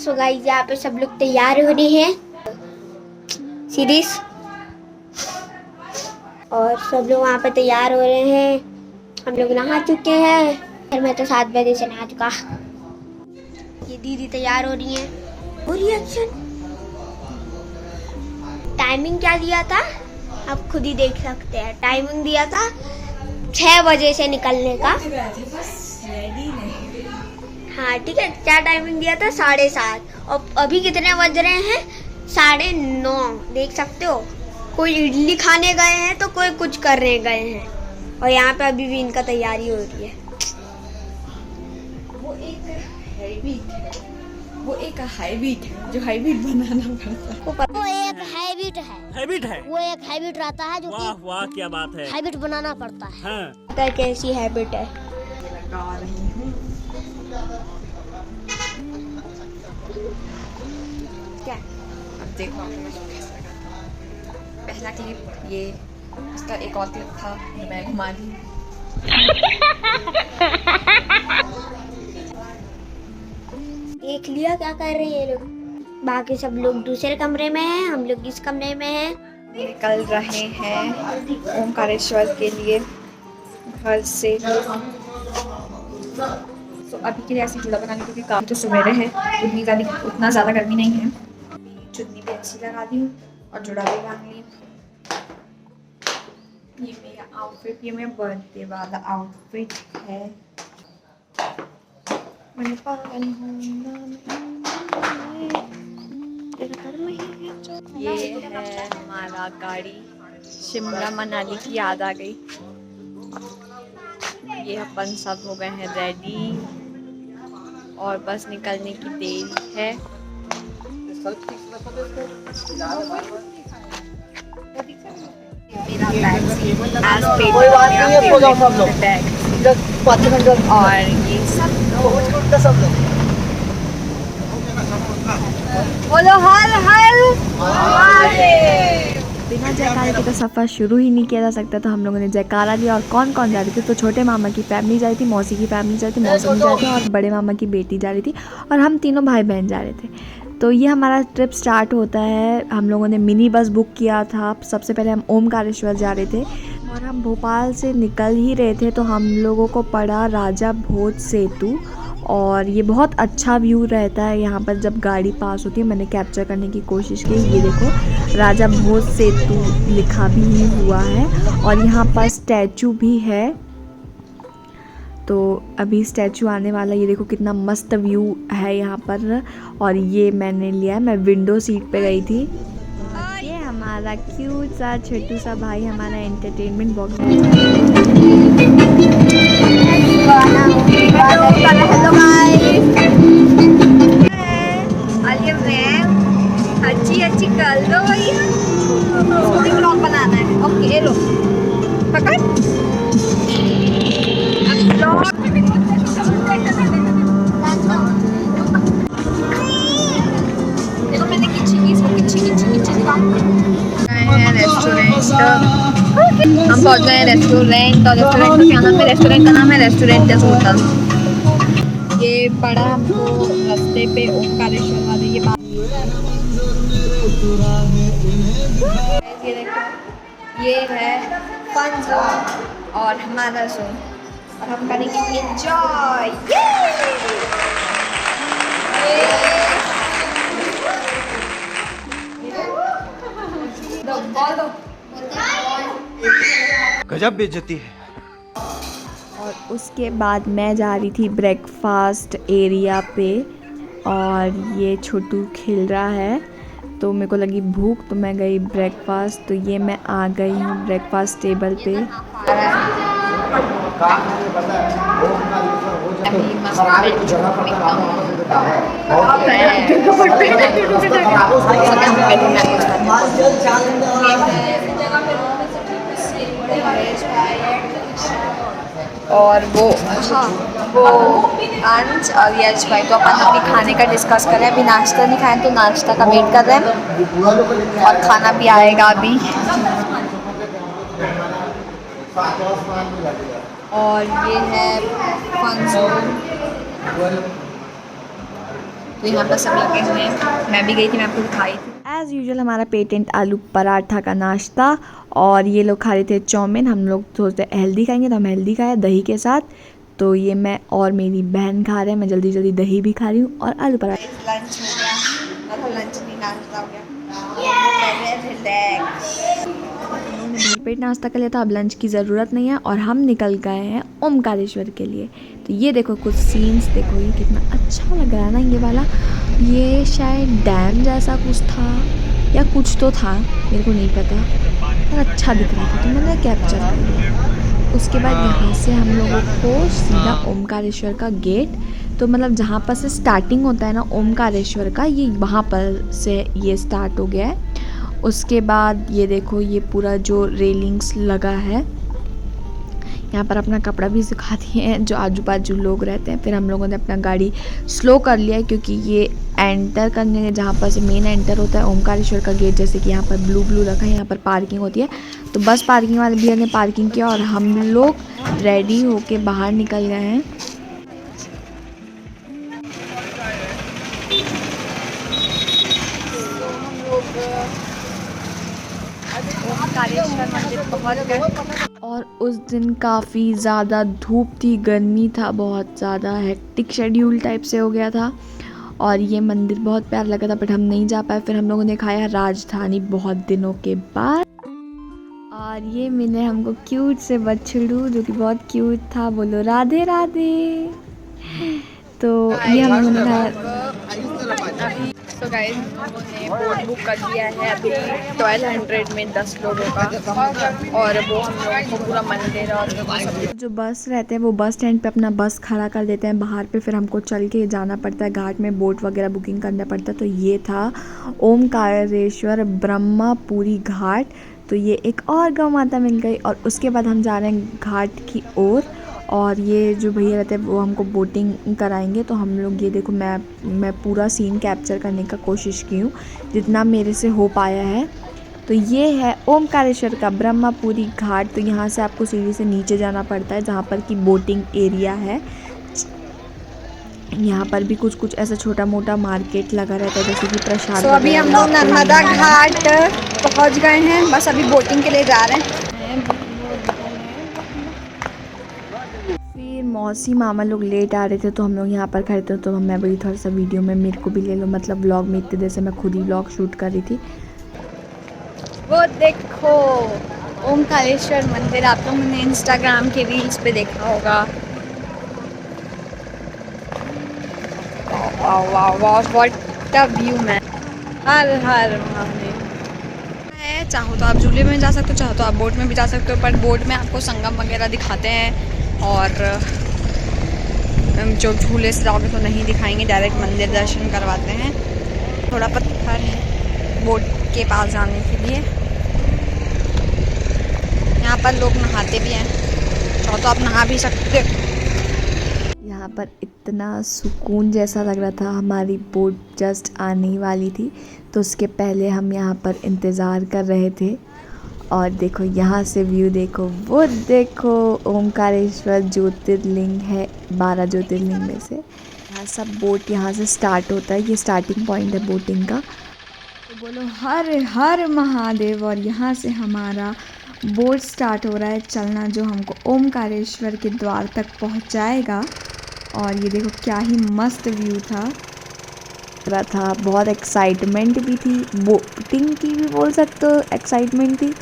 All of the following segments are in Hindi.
सो गाइस यहाँ पे सब लोग तैयार हो रहे हैं सीरीज, और सब लोग वहाँ पे तैयार हो रहे हैं। हम लोग नहा चुके हैं, फिर मैं तो 7 बजे से नहा चुका। ये दीदी तैयार हो रही हैं। और रिएक्शन टाइमिंग क्या दिया था आप खुद ही देख सकते हैं। टाइमिंग दिया था 6 बजे से निकलने का। हाँ ठीक है, क्या टाइमिंग दिया था 7:30, और अभी कितने बज रहे हैं 9:30। देख सकते हो, कोई इडली खाने गए हैं तो कोई कुछ करने गए हैं, और यहाँ पे अभी भी इनका तैयारी हो रही है। वो एक हैबिट है, वो एक हैबिट है जो हैबिट बनाना पड़ता है। वो एक हैबिट है, वो एक हैबिट रहता है जो वाह वाह क्या बात है, हैबिट बनाना पड़ता है। हाँ। पता है कैसी हैबिट है। लगा रही हूँ क्या? अब देखो आप लोग कैसा लगा। पहला क्लिप ये, उसका एक और क्लिप था जो मैं घुमा दी। देख लिया क्या कर रहे हैं ये लोग। बाकी सब लोग दूसरे कमरे में हैं, हम लोग इस कमरे में हैं। निकल रहे हैं ओमकारेश्वर के लिए घर से। तो अभी के लिए ऐसी जुड़ा बनाने क्योंकि काम तो सवेरे है, उतना ज़्यादा गर्मी नहीं है। चुन्नी भी अच्छी लगा दी हूँ और जुड़ा भी बांध ली। ये मेरा आउटफिट, ये मेरा बर्थडे वाला आउटफिट है। मैं पागल ये है हमारा गाड़ी। शिमला मनाली की याद आ गई। ये अपन सब हो गए हैं रेडी और बस निकलने की देरी है। मेरा बैग और ये सब बोलो हर हर बिना जयकारे के तो सफ़र शुरू ही नहीं किया जा सकता, तो हम लोगों ने जयकारा दिया। और कौन कौन जा रही थी? तो छोटे मामा की फैमिली जा रही थी, मौसी की फैमिली जा रही थी, मौसम जा रही थी, और बड़े मामा की बेटी जा रही थी, और हम तीनों भाई बहन जा रहे थे। तो ये हमारा ट्रिप स्टार्ट होता है। हम लोगों ने मिनी बस बुक किया था। सबसे पहले हम ओमकारेश्वर जा रहे थे और हम भोपाल से निकल ही रहे थे तो हम लोगों को पड़ा राजा भोज सेतु। और ये बहुत अच्छा व्यू रहता है यहाँ पर जब गाड़ी पास होती है। मैंने कैप्चर करने की कोशिश की। ये देखो राजा भोज सेतु लिखा भी हुआ है और यहाँ पर स्टैचू भी है। तो अभी स्टैचू आने वाला। ये देखो कितना मस्त व्यू है यहाँ पर। और ये मैंने लिया, मैं विंडो सीट पे गई थी। ये हमारा क्यूट सा छोटू सा भाई हमारा entertainment box. Hello guys, Alia ma'am अच्छी कर दो भैया, स्टोरी ब्लॉग बनाना है। ओके लो पकड़ देखो मैंने किच्छी रेस्टोरेंट। हम पहुंच गए रेस्टोरेंट और रेस्टोरेंट का क्या नाम है? रेस्टोरेंट का नाम है रेस्टोरेंट होटल। ये पड़ा हमको रास्ते पे ओमकारेश्वर वाले। ये बात ये देखो, ये है फन जोन और हमारा जोन, और हम करेंगे एंजॉय। गजब बेइज्जती है। और उसके बाद मैं जा रही थी ब्रेकफास्ट एरिया पे और ये छोटू खेल रहा है तो मेरे को लगी भूख तो मैं गई ब्रेकफास्ट। तो ये मैं आ गई हूँ ब्रेकफास्ट टेबल पे। और वो अंश और यश भाई तो अपन अभी खाने का डिस्कस कर रहे हैं। अभी नाश्ता नहीं खाए तो नाश्ता का वेट कर रहे हैं और खाना भी आएगा अभी। और ये है फन जोन। तो यहाँ पर सब लगे हुए हैं, मैं भी गई थी, मैं आपको दिखाई थी। एज़ यूजुअल हमारा पेटेंट आलू पराठा का नाश्ता, और ये लोग खा रहे थे चाउमीन। हम लोग सोचते हेल्दी खाएंगे तो हम हेल्दी खाए दही के साथ। तो ये मैं और मेरी बहन खा रहे हैं, मैं जल्दी जल्दी दही भी खा रही हूँ और आलू पराठा। लंच हो गया, मतलब लंच नहीं नाश्ता हो गया। भरपेट नाश्ता कर लिया था, अब लंच की ज़रूरत नहीं है और हम निकल गए हैं ओमकारेश्वर के लिए। तो ये देखो कुछ सीन्स, देखो ये कितना अच्छा लग रहा है ना ये वाला। ये शायद डैम जैसा कुछ था या कुछ तो था, मेरे को नहीं पता, पर अच्छा दिख रहा था तो मैंने कैप्चर कर लिया। उसके बाद यहाँ से हम लोगों को सीधा ओमकारेश्वर का गेट, तो मतलब जहाँ पर से स्टार्टिंग होता है ना ओमकारेश्वर का, ये वहाँ पर से ये स्टार्ट हो गया है। उसके बाद ये देखो ये पूरा जो रेलिंग्स लगा है, यहाँ पर अपना कपड़ा भी सुखा दिए हैं जो आजू बाजू लोग रहते हैं। फिर हम लोगों ने अपना गाड़ी स्लो कर लिया क्योंकि ये एंटर करने जहाँ पर से मेन एंटर होता है ओमकारेश्वर का गेट, जैसे कि यहाँ पर ब्लू रखा है, यहाँ पर पार्किंग होती है। तो बस पार्किंग वाले भैया ने पार्किंग किया और हम लोग रेडी होके बाहर निकल गए हैं। ओमकारेश्वर मंदिर पहुँच गए और उस दिन काफ़ी ज़्यादा धूप थी, गर्मी था, बहुत ज़्यादा हेक्टिक शेड्यूल टाइप से हो गया था। और ये मंदिर बहुत प्यारा लगा था बट हम नहीं जा पाए। फिर हम लोगों ने खाया राजधानी बहुत दिनों के बाद, और ये मिले हमको क्यूट से बछड़ू जो कि बहुत क्यूट था। बोलो राधे राधे। तो ये हम लोगों ने खाया। तो गाइस हमने बोट बुक कर दिया है अभी 1200 में 10 लोगों का, और वो हम लोगों को पूरा मंदिर और जो बस रहते हैं वो बस स्टैंड पे अपना बस खड़ा कर देते हैं बाहर पे, फिर हमको चल के जाना पड़ता है घाट में, बोट वगैरह बुकिंग करना पड़ता है। तो ये था ओमकारेश्वर ब्रह्मपुरी घाट। तो ये एक और गौ माता मिल गई और उसके बाद हम जा रहे हैं घाट की ओर, और ये जो भैया रहते हैं वो हमको बोटिंग कराएंगे। तो हम लोग ये देखो मैं पूरा सीन कैप्चर करने का कोशिश की हूँ जितना मेरे से हो पाया है। तो ये है ओमकारेश्वर का ब्रह्मपुरी घाट। तो यहाँ से आपको सीढ़ी से नीचे जाना पड़ता है जहाँ पर कि बोटिंग एरिया है। यहाँ पर भी कुछ ऐसा छोटा मोटा मार्केट लगा रहता है जैसे कि प्रसाद। तो अभी हम लोग नर्मदा घाट पहुँच गए हैं, बस अभी बोटिंग के लिए जा रहे हैं। फिर मौसी मामा लोग लेट आ रहे थे तो हम लोग यहाँ पर खड़े थे। तो मैं बोली थोड़ा सा वीडियो में मेरे को भी ले लो, मतलब व्लॉग में इतने देर से मैं खुद ही व्लॉग शूट कर रही थी। वो देखो ओमकारेश्वर मंदिर, आप लोगों ने इंस्टाग्राम के रील्स पे देखा होगा। वाह वाह वाह व्हाट अ व्यू मैन। हर हर महादेव। चाहो तो आप झूले में जा सकते हो, चाहो तो आप बोट में भी जा सकते हो, पर बोट में आपको संगम वगैरह दिखाते हैं और जो झूले से जाओगे तो नहीं दिखाएंगे, डायरेक्ट मंदिर दर्शन करवाते हैं। थोड़ा पत्थर है बोट के पास जाने के लिए। यहाँ पर लोग नहाते भी हैं, चाहो तो आप नहा भी सकते हो। यहाँ पर इतना सुकून जैसा लग रहा था। हमारी बोट जस्ट आने वाली थी तो उसके पहले हम यहाँ पर इंतज़ार कर रहे थे। और देखो यहाँ से व्यू देखो, वो देखो ओमकारेश्वर ज्योतिर्लिंग है 12 ज्योतिर्लिंग में से। यहाँ सब बोट यहाँ से स्टार्ट होता है, ये स्टार्टिंग पॉइंट है बोटिंग का। तो बोलो हर हर महादेव। और यहाँ से हमारा बोट स्टार्ट हो रहा है चलना, जो हमको ओमकारेश्वर के द्वार तक पहुँचाएगा। और ये देखो क्या ही मस्त व्यू था। बहुत एक्साइटमेंट भी थी, बोटिंग की भी बोल सकते हो एक्साइटमेंट थी।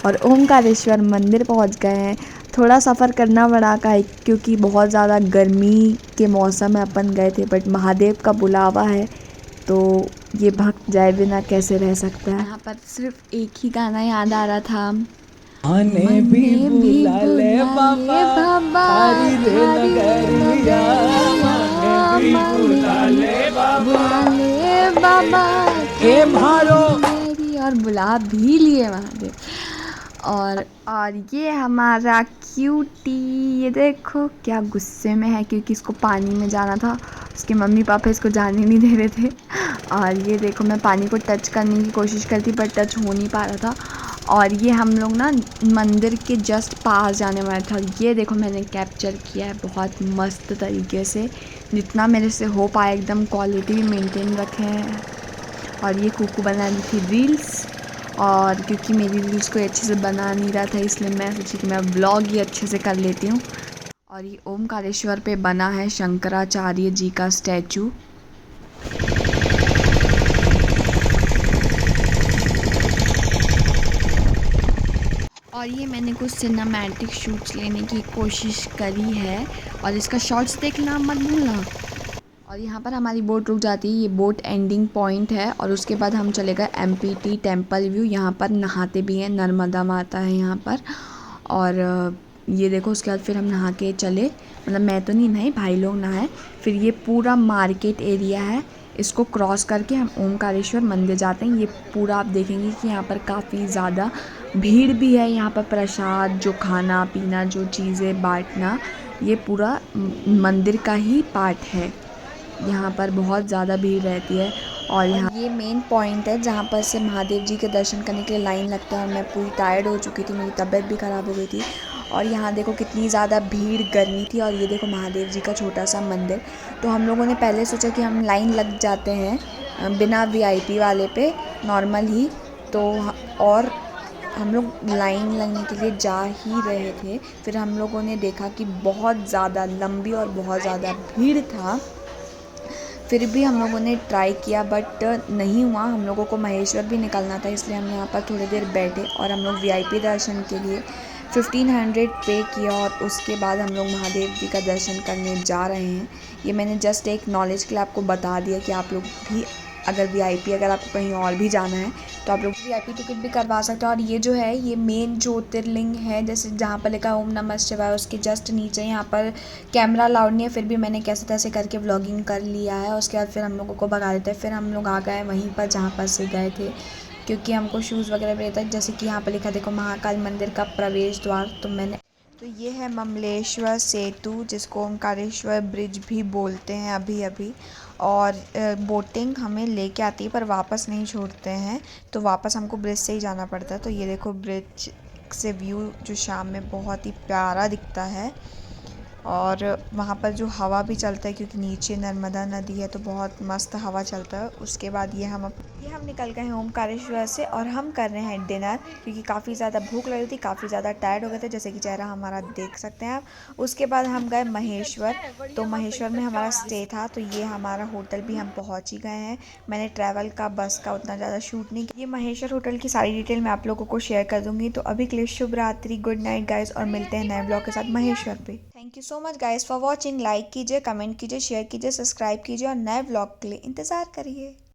और ओमकारेश्वर मंदिर पहुंच गए हैं। थोड़ा सफ़र करना पड़ा क्योंकि बहुत ज़्यादा गर्मी के मौसम में अपन गए थे, बट महादेव का बुलावा है तो ये भक्त जाए बिना कैसे रह सकता है। यहाँ पर सिर्फ एक ही गाना याद आ रहा था, आने भी बुला ले बाबा हरी रे नगरिया, आने भी बुला ले बाबा के मारो, और बुला भी लिए महादेव। और ये हमारा क्यूटी, ये देखो क्या गुस्से में है क्योंकि इसको पानी में जाना था, उसके मम्मी पापा इसको जाने नहीं दे रहे थे। और ये देखो मैं पानी को टच करने की कोशिश करती पर टच हो नहीं पा रहा था। और ये हम लोग ना मंदिर के जस्ट पास जाने वाला था। ये देखो मैंने कैप्चर किया है बहुत मस्त तरीके से। जितना मेरे से हो पाए एकदम क्वालिटी भी मेंटेन रखे हैं। और ये कुकू बना रही थी रील्स, और क्योंकि मेरी रील्स कोई अच्छे से बना नहीं रहा था इसलिए मैं सोची कि मैं व्लॉग ही अच्छे से कर लेती हूँ। और ये ओमकारेश्वर पे बना है शंकराचार्य जी का स्टैचू। और ये मैंने कुछ सिनेमैटिक शूट्स लेने की कोशिश करी है, और इसका शॉर्ट्स देखना मत भूलना। और यहाँ पर हमारी बोट रुक जाती है, ये बोट एंडिंग पॉइंट है। और उसके बाद हम चले गए MPT टेम्पल व्यू, यहाँ पर नहाते भी हैं, नर्मदा माता है यहाँ पर। और ये देखो, उसके बाद फिर हम नहा के चले, मतलब मैं तो नहीं नहाई, भाई लोग नहाए। फिर ये पूरा मार्केट एरिया है, इसको क्रॉस करके हम ओमकारेश्वर मंदिर जाते हैं। ये पूरा आप देखेंगे कि यहाँ पर काफ़ी ज़्यादा भीड़ भी है। यहाँ पर प्रसाद, जो खाना पीना, जो चीज़ें बांटना, ये पूरा मंदिर का ही पार्ट है। यहाँ पर बहुत ज़्यादा भीड़ रहती है। और यहाँ ये मेन पॉइंट है जहाँ पर से महादेव जी के दर्शन करने के लिए लाइन लगता है। और मैं पूरी टायर्ड हो चुकी थी, मेरी तबीयत भी ख़राब हो गई थी। और यहाँ देखो कितनी ज़्यादा भीड़, गर्मी थी। और ये देखो महादेव जी का छोटा सा मंदिर। तो हम लोगों ने पहले सोचा कि हम लाइन लग जाते हैं बिना VIP वाले पे, नॉर्मल ही। तो और हम लोग लाइन लगने के लिए जा ही रहे थे, फिर हम लोगों ने देखा कि बहुत ज़्यादा लंबी और बहुत ज़्यादा भीड़ था। फिर भी हम लोगों ने ट्राई किया बट नहीं हुआ। हम लोगों को महेश्वर भी निकलना था, इसलिए हम यहाँ पर थोड़ी देर बैठे और हम लोग VIP दर्शन के लिए 1500 पे किया। और उसके बाद हम लोग महादेव जी का दर्शन करने जा रहे हैं। ये मैंने जस्ट एक नॉलेज के लिए आपको बता दिया कि आप लोग भी अगर VIP, अगर आपको कहीं और भी जाना है तो आप लोग VIP टिकट भी करवा सकते हो। और ये जो है, ये मेन ज्योतिर्लिंग है, जैसे जहाँ पर लिखा ओम नमः शिवाय, उसके जस्ट नीचे। यहाँ पर कैमरा अलाउड नहीं है, फिर भी मैंने कैसे तैसे करके व्लॉगिंग कर लिया है। उसके बाद फिर हम लोगों को भगा देते हैं। फिर हम लोग आ गए वहीं पर जहाँ पर से गए थे, क्योंकि हमको शूज़ वगैरह भी रहता है। जैसे कि यहाँ पर लिखा देखो, महाकाल मंदिर का प्रवेश द्वार। तो ये है ममलेश्वर सेतु, जिसको ओमकारेश्वर ब्रिज भी बोलते हैं अभी। और बोटिंग हमें लेके आती है पर वापस नहीं छोड़ते हैं, तो वापस हमको ब्रिज से ही जाना पड़ता है। तो ये देखो, ब्रिज से व्यू जो शाम में बहुत ही प्यारा दिखता है। और वहाँ पर जो हवा भी चलता है, क्योंकि नीचे नर्मदा नदी है तो बहुत मस्त हवा चलता है। उसके बाद ये हम निकल गए हैं ओमकारेश्वर से, और हम कर रहे हैं डिनर, क्योंकि काफ़ी ज़्यादा भूख लगी थी, काफ़ी ज़्यादा टायर्ड हो गए थे, जैसे कि चेहरा हमारा देख सकते हैं आप। उसके बाद हम गए महेश्वर, तो महेश्वर में हमारा स्टे था। तो ये हमारा होटल भी हम पहुँच ही गए हैं। मैंने ट्रैवल का, बस का उतना ज़्यादा शूट नहीं किया। ये महेश्वर होटल की सारी डिटेल मैं आप लोगों को शेयर कर दूँगी। तो अभी के लिए शुभ रात्रि, गुड नाइट गाइस, और मिलते हैं नए ब्लॉग के साथ महेश्वर पे। Thank you so much guys for watching. Like कीजिए, कमेंट कीजिए, शेयर कीजिए, सब्सक्राइब कीजिए, और नए ब्लॉग के लिए इंतज़ार करिए।